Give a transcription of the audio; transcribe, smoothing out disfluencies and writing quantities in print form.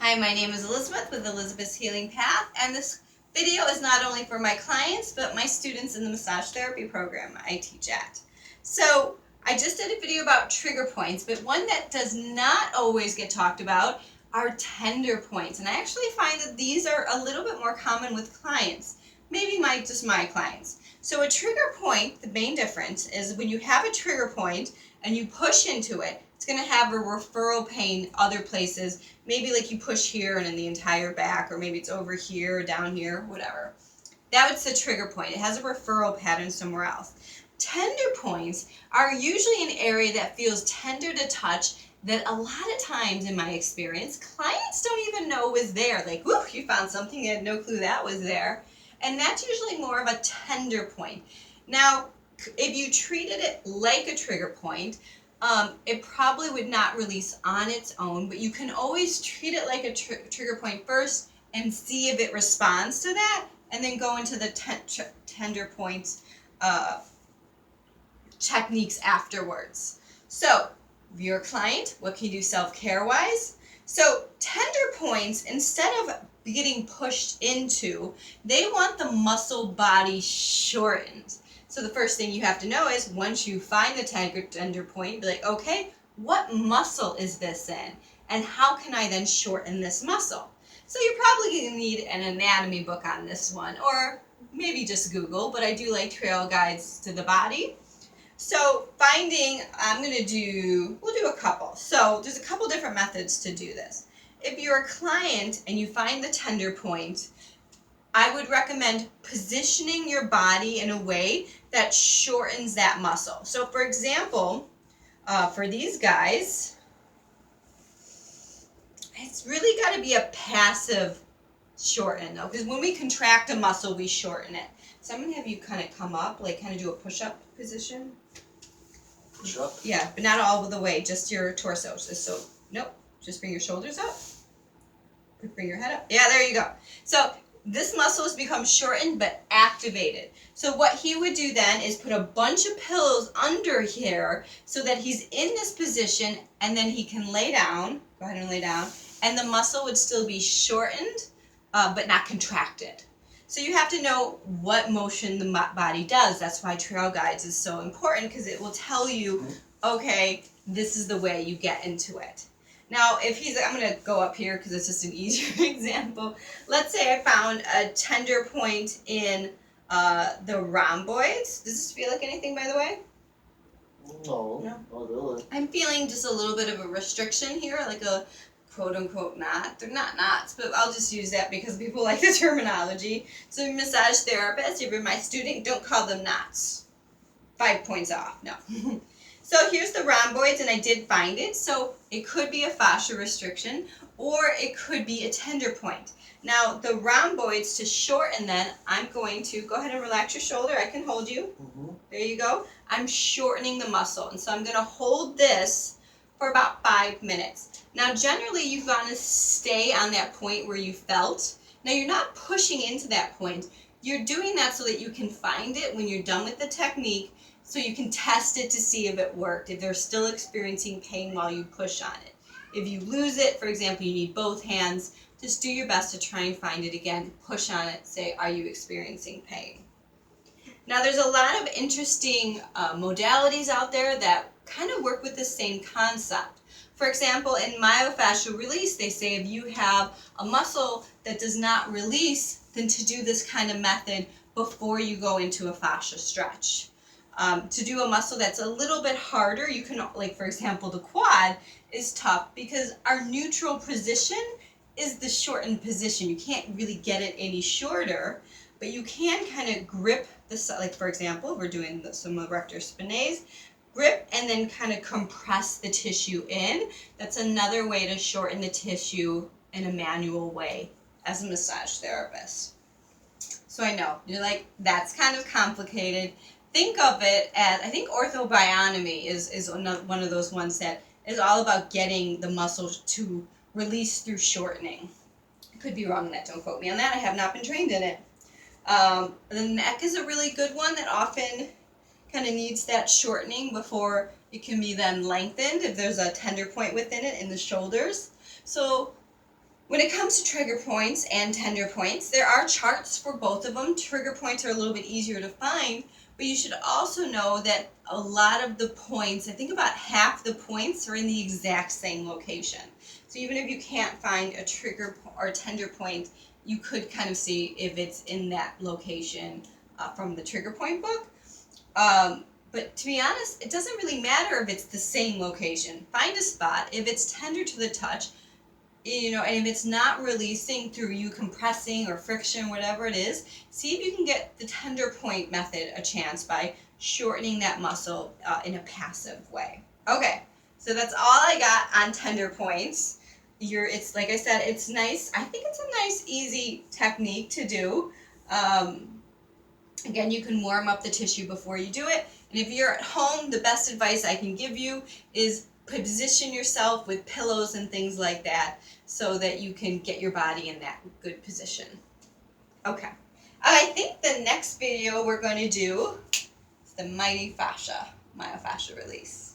Hi, my name is Elizabeth with Elizabeth's Healing Path, and this video is not only for my clients, but my students in the massage therapy program I teach at. So I just did a video about trigger points, but one that does not always get talked about are tender points. And I actually find that these are a little bit more common with clients, maybe just my clients. So a trigger point, the main difference is when you have a trigger point and you push into it, it's going to have a referral pain other places. Maybe like you push here and in the entire back, or maybe it's over here or down here, whatever. That's the trigger point. It has a referral pattern somewhere else. Tender points are usually an area that feels tender to touch that a lot of times, in my experience, clients don't even know was there. Like, whoop, you found something, you had no clue that was there. And that's usually more of a tender point. Now, if you treated it like a trigger point, it probably would not release on its own, but you can always treat it like a trigger point first and see if it responds to that, and then go into the tender points techniques afterwards. So, if you're a client, what can you do self-care wise? So, tender points, instead of getting pushed into, they want the muscle body shortened. So the first thing you have to know is, once you find the tender point, be like, okay, what muscle is this in? And how can I then shorten this muscle? So you're probably going to need an anatomy book on this one, or maybe just Google, but I do like trail guides to the body. So we'll do a couple. So there's a couple different methods to do this. If you're a client and you find the tender point, I would recommend positioning your body in a way that shortens that muscle. So for example, for these guys, it's really got to be a passive shorten though, because when we contract a muscle, we shorten it. So I'm going to have you kind of come up, like kind of do a push-up position. Push up? Yeah, but not all the way, just your torso. Nope, just bring your shoulders up. Bring your head up. Yeah, there you go. So this muscle has become shortened but activated. So what he would do then is put a bunch of pillows under here so that he's in this position, and then he can lay down. Go ahead and lay down. And the muscle would still be shortened but not contracted. So you have to know what motion the body does. That's why trail guides is so important, because it will tell you, okay, this is the way you get into it. Now, I'm going to go up here because it's just an easier example. Let's say I found a tender point in the rhomboids. Does this feel like anything, by the way? No, not really. I'm feeling just a little bit of a restriction here, like a quote-unquote knot. They're not knots, but I'll just use that because people like the terminology. So massage therapists, if you're my student, don't call them knots. 5 points off, no. So here's the rhomboids, and I did find it. So it could be a fascia restriction, or it could be a tender point. Now the rhomboids, to shorten then, I'm going to go ahead and relax your shoulder. I can hold you. There you go. I'm shortening the muscle, and so I'm going to hold this for about 5 minutes. Now generally you want to stay on that point where you felt. Now you're not pushing into that point. You're doing that so that you can find it when you're done with the technique, so you can test it to see if it worked, if they're still experiencing pain while you push on it. If you lose it, for example, you need both hands, just do your best to try and find it again, push on it, say, are you experiencing pain? Now there's a lot of interesting modalities out there that kind of work with the same concept. For example, in myofascial release, they say if you have a muscle that does not release, then to do this kind of method before you go into a fascia stretch. To do a muscle that's a little bit harder, you can, like for example, the quad is tough because our neutral position is the shortened position. You can't really get it any shorter, but you can kind of grip the, like for example, we're doing some erector spinae, grip and then kind of compress the tissue in. That's another way to shorten the tissue in a manual way as a massage therapist. So I know, you're like, that's kind of complicated. Think of it as, I think orthobionomy is one of those ones that is all about getting the muscles to release through shortening. I could be wrong on that, don't quote me on that, I have not been trained in it. The neck is a really good one that often kind of needs that shortening before it can be then lengthened if there's a tender point within it in the shoulders. So When it comes to trigger points and tender points, there are charts for both of them. Trigger points are a little bit easier to find, but you should also know that a lot of the points, I think about half the points, are in the exact same location. So even if you can't find a trigger or tender point, you could kind of see if it's in that location from the trigger point book. But to be honest, it doesn't really matter if it's the same location. Find a spot. If it's tender to the touch, and if it's not releasing through you compressing or friction, whatever it is, see if you can get the tender point method a chance by shortening that muscle in a passive way. Okay, so that's all I got on tender points. It's like I said, it's nice. I think it's a nice, easy technique to do. Again, you can warm up the tissue before you do it. And if you're at home, the best advice I can give you is position yourself with pillows and things like that so that you can get your body in that good position. Okay. I think the next video we're going to do is the myofascial release.